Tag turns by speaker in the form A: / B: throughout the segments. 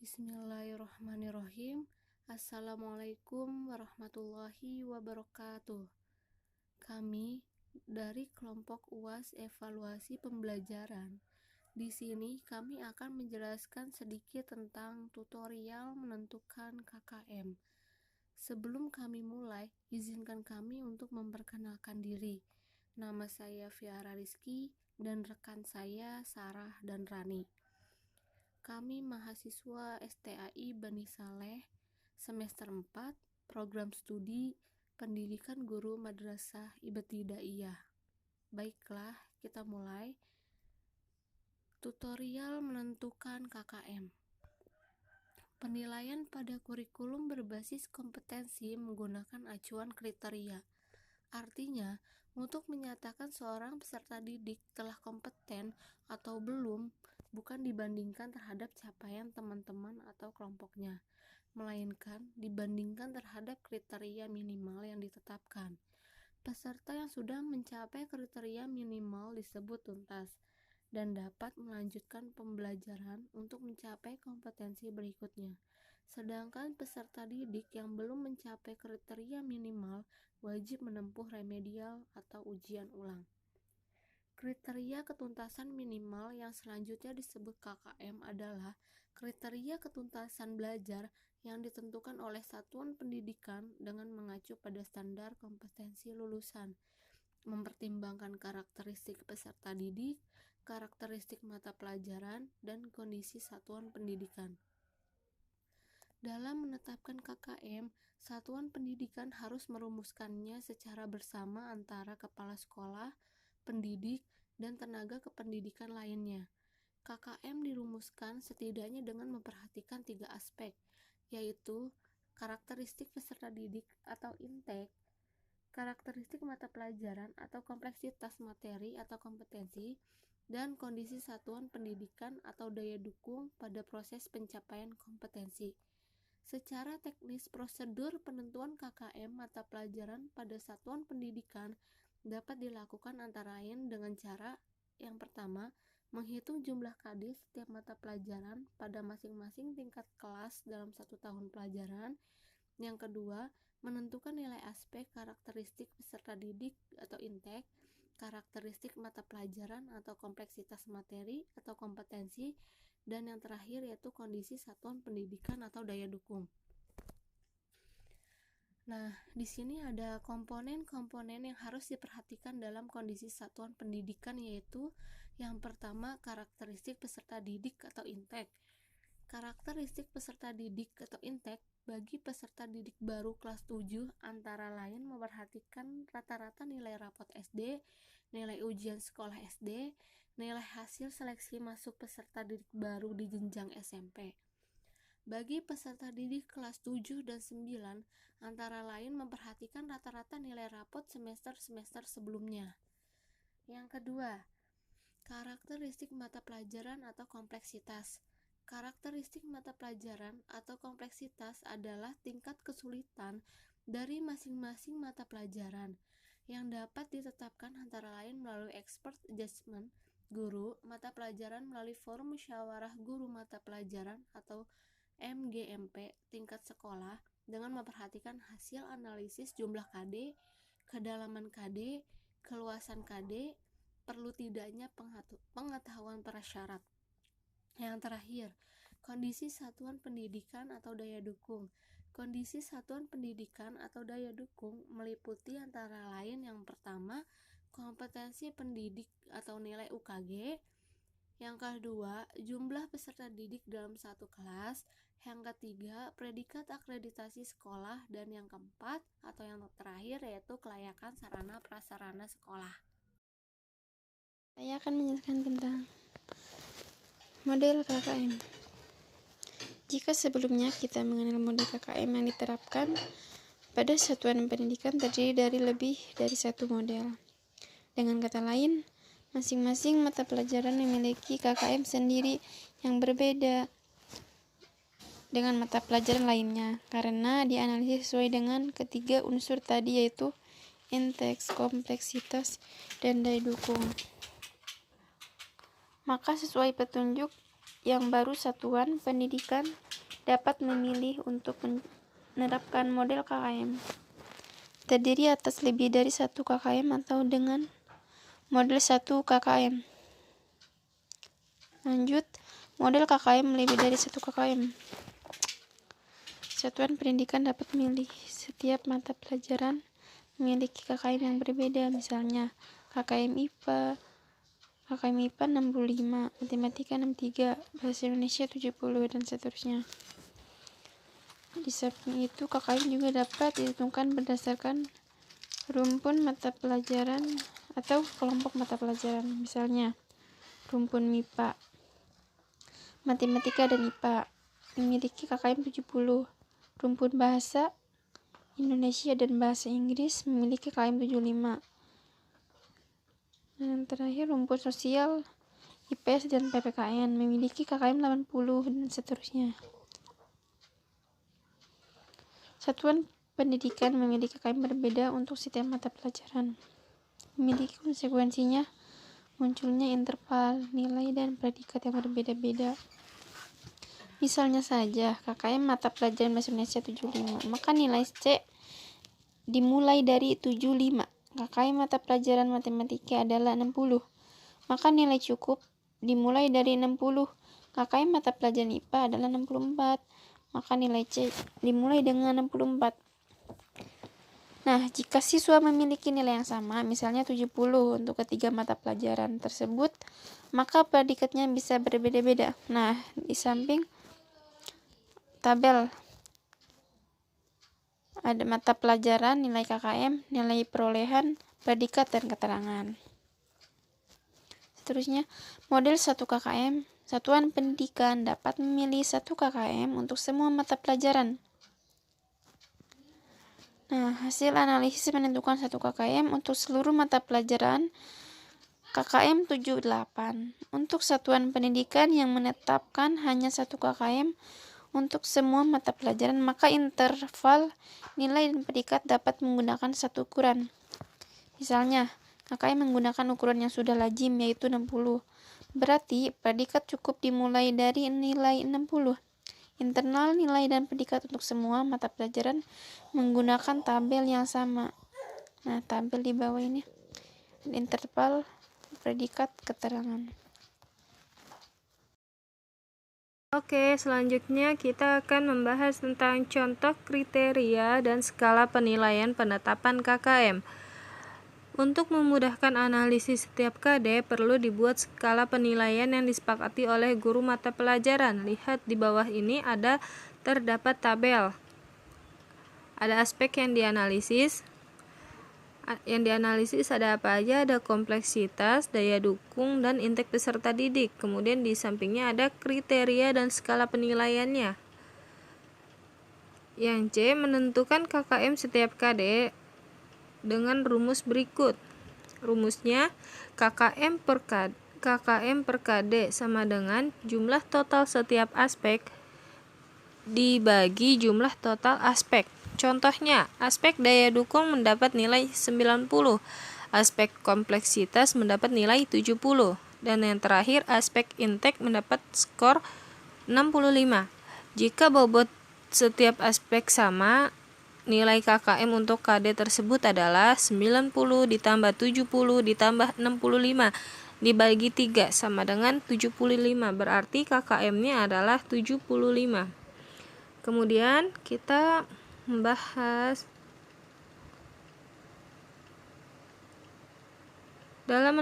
A: Bismillahirrahmanirrahim. Assalamualaikum warahmatullahi wabarakatuh. Kami dari kelompok UAS Evaluasi Pembelajaran. Di sini kami akan menjelaskan sedikit tentang tutorial menentukan KKM. Sebelum kami mulai, izinkan kami untuk memperkenalkan diri. Nama saya Fiara Rizky dan rekan saya Sarah dan Rani. Kami mahasiswa STAI Bani Saleh, semester 4, program studi Pendidikan Guru Madrasah Ibtidaiyah. Baiklah, kita mulai. Tutorial menentukan KKM. Penilaian pada kurikulum berbasis kompetensi menggunakan acuan kriteria. Artinya, untuk menyatakan seorang peserta didik telah kompeten atau belum bukan dibandingkan terhadap capaian teman-teman atau kelompoknya, melainkan dibandingkan terhadap kriteria minimal yang ditetapkan. Peserta yang sudah mencapai kriteria minimal disebut tuntas dan dapat melanjutkan pembelajaran untuk mencapai kompetensi berikutnya. Sedangkan peserta didik yang belum mencapai kriteria minimal wajib menempuh remedial atau ujian ulang. Kriteria ketuntasan minimal yang selanjutnya disebut KKM adalah kriteria ketuntasan belajar yang ditentukan oleh satuan pendidikan dengan mengacu pada standar kompetensi lulusan, mempertimbangkan karakteristik peserta didik, karakteristik mata pelajaran, dan kondisi satuan pendidikan. Dalam menetapkan KKM, satuan pendidikan harus merumuskannya secara bersama antara kepala sekolah, pendidik, dan tenaga kependidikan lainnya. KKM dirumuskan setidaknya dengan memperhatikan 3 aspek, yaitu karakteristik peserta didik atau intake, karakteristik mata pelajaran atau kompleksitas materi atau kompetensi, dan kondisi satuan pendidikan atau daya dukung pada proses pencapaian kompetensi. Secara teknis, prosedur penentuan KKM mata pelajaran pada satuan pendidikan dapat dilakukan antara lain dengan cara yang pertama, menghitung jumlah KD setiap mata pelajaran pada masing-masing tingkat kelas dalam 1 tahun pelajaran. Yang kedua, menentukan nilai aspek karakteristik peserta didik atau intake, karakteristik mata pelajaran atau kompleksitas materi atau kompetensi, dan yang terakhir yaitu kondisi satuan pendidikan atau daya dukung. Nah, di sini ada komponen-komponen yang harus diperhatikan dalam kondisi satuan pendidikan, yaitu yang pertama karakteristik peserta didik atau intake. Karakteristik peserta didik atau intake bagi peserta didik baru kelas 7 antara lain memperhatikan rata-rata nilai rapot SD, nilai ujian sekolah SD, nilai hasil seleksi masuk peserta didik baru di jenjang SMP. Bagi peserta didik kelas 7 dan 9 antara lain memperhatikan rata-rata nilai rapot semester-semester sebelumnya. Yang kedua, karakteristik mata pelajaran atau kompleksitas. Karakteristik mata pelajaran atau kompleksitas adalah tingkat kesulitan dari masing-masing mata pelajaran yang dapat ditetapkan antara lain melalui expert adjustment guru mata pelajaran melalui forum musyawarah guru mata pelajaran atau MGMP tingkat sekolah dengan memperhatikan hasil analisis jumlah KD, kedalaman KD, keluasan KD, perlu tidaknya pengetahuan prasyarat. Yang terakhir, kondisi satuan pendidikan atau daya dukung. Kondisi satuan pendidikan atau daya dukung meliputi antara lain yang pertama, kompetensi pendidik atau nilai UKG. Yang kedua, jumlah peserta didik dalam satu kelas. Yang ketiga, predikat akreditasi sekolah. Dan yang keempat atau yang terakhir yaitu kelayakan sarana prasarana sekolah.
B: Saya akan menjelaskan tentang model KKM. Jika sebelumnya kita mengenal model KKM yang diterapkan pada satuan pendidikan terdiri dari lebih dari satu model. Dengan kata lain, masing-masing mata pelajaran memiliki KKM sendiri yang berbeda dengan mata pelajaran lainnya karena dianalisis sesuai dengan ketiga unsur tadi, yaitu intake, kompleksitas, dan daya dukung. Maka sesuai petunjuk yang baru satuan pendidikan dapat memilih untuk menerapkan model KKM. Terdiri atas lebih dari 1 KKM atau dengan model 1 KKM. Lanjut, model KKM lebih dari 1 KKM. Satuan pendidikan dapat memilih setiap mata pelajaran memiliki KKM yang berbeda, misalnya KKM IPA 65, Matematika 63, Bahasa Indonesia 70, dan seterusnya. Di samping itu, KKM juga dapat ditentukan berdasarkan rumpun mata pelajaran atau kelompok mata pelajaran, misalnya rumpun MIPA, Matematika dan IPA memiliki KKM 70, rumpun Bahasa Indonesia dan Bahasa Inggris memiliki KKM 75. Dan yang terakhir, rumpun sosial, IPS dan PPKN memiliki KKM 80, dan seterusnya. Satuan pendidikan memiliki KKM berbeda untuk setiap mata pelajaran. Memiliki konsekuensinya munculnya interval, nilai, dan predikat yang berbeda-beda. Misalnya saja, KKM mata pelajaran Bahasa Indonesia 75, maka nilai C dimulai dari 75. KKM mata pelajaran Matematika adalah 60, maka nilai cukup dimulai dari 60. KKM mata pelajaran IPA adalah 64, maka nilai C dimulai dengan 64. Nah, jika siswa memiliki nilai yang sama, misalnya 70 untuk ketiga mata pelajaran tersebut, maka predikatnya bisa berbeda-beda. Nah, di samping tabel ada mata pelajaran, nilai KKM, nilai perolehan, predikat, dan keterangan. Seterusnya, model 1 KKM, satuan pendidikan dapat memilih 1 KKM untuk semua mata pelajaran. Nah, hasil analisis menentukan 1 KKM untuk seluruh mata pelajaran KKM 78. Untuk satuan pendidikan yang menetapkan hanya 1 KKM untuk semua mata pelajaran, maka interval nilai dan predikat dapat menggunakan satu ukuran. Misalnya, KKM menggunakan ukuran yang sudah lazim, yaitu 60. Berarti, predikat cukup dimulai dari nilai 60. Internal nilai dan predikat untuk semua mata pelajaran menggunakan tabel yang sama. Nah, tabel di bawah ini. Interval, predikat, keterangan.
A: Oke, selanjutnya kita akan membahas tentang contoh kriteria dan skala penilaian penetapan KKM. Untuk memudahkan analisis setiap KD, perlu dibuat skala penilaian yang disepakati oleh guru mata pelajaran. Lihat di bawah ini terdapat tabel. Ada aspek yang dianalisis. Yang dianalisis ada apa aja? Ada kompleksitas, daya dukung, dan indeks peserta didik. Kemudian di sampingnya ada kriteria dan skala penilaiannya. Yang C, menentukan KKM setiap KD dengan rumus berikut. Rumusnya KKM per KD sama dengan jumlah total setiap aspek dibagi jumlah total aspek. Contohnya, aspek daya dukung mendapat nilai 90, aspek kompleksitas mendapat nilai 70, dan yang terakhir aspek indeks mendapat skor 65. Jika bobot setiap aspek sama, nilai KKM untuk KD tersebut adalah 90 ditambah 70 ditambah 65 dibagi 3 sama dengan 75, berarti KKM-nya adalah 75. Kemudian kita membahas dalam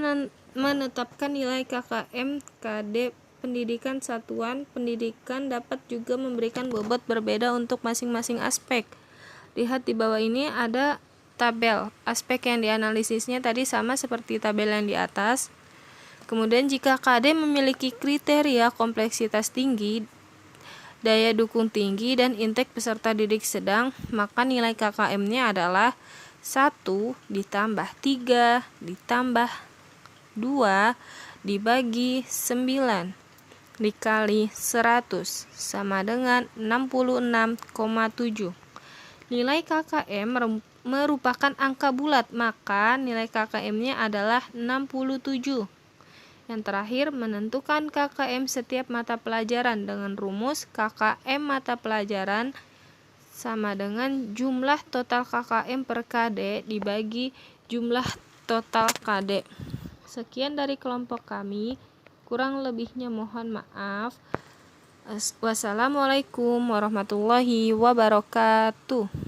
A: menetapkan nilai KKM KD pendidikan. Satuan pendidikan dapat juga memberikan bobot berbeda untuk masing-masing aspek. Lihat di bawah ini ada tabel. Aspek yang dianalisisnya tadi sama seperti tabel yang di atas. Kemudian jika KD memiliki kriteria kompleksitas tinggi, daya dukung tinggi, dan indeks peserta didik sedang, maka nilai KKM-nya adalah 1 ditambah 3 ditambah 2 dibagi 9 dikali 100 sama dengan 66,7. Nilai KKM merupakan angka bulat, maka nilai KKM-nya adalah 67.
C: Yang terakhir, menentukan KKM setiap mata pelajaran dengan rumus KKM mata pelajaran sama dengan jumlah total KKM per KD dibagi jumlah total KD. Sekian dari kelompok kami, kurang lebihnya mohon maaf. Wassalamualaikum warahmatullahi wabarakatuh.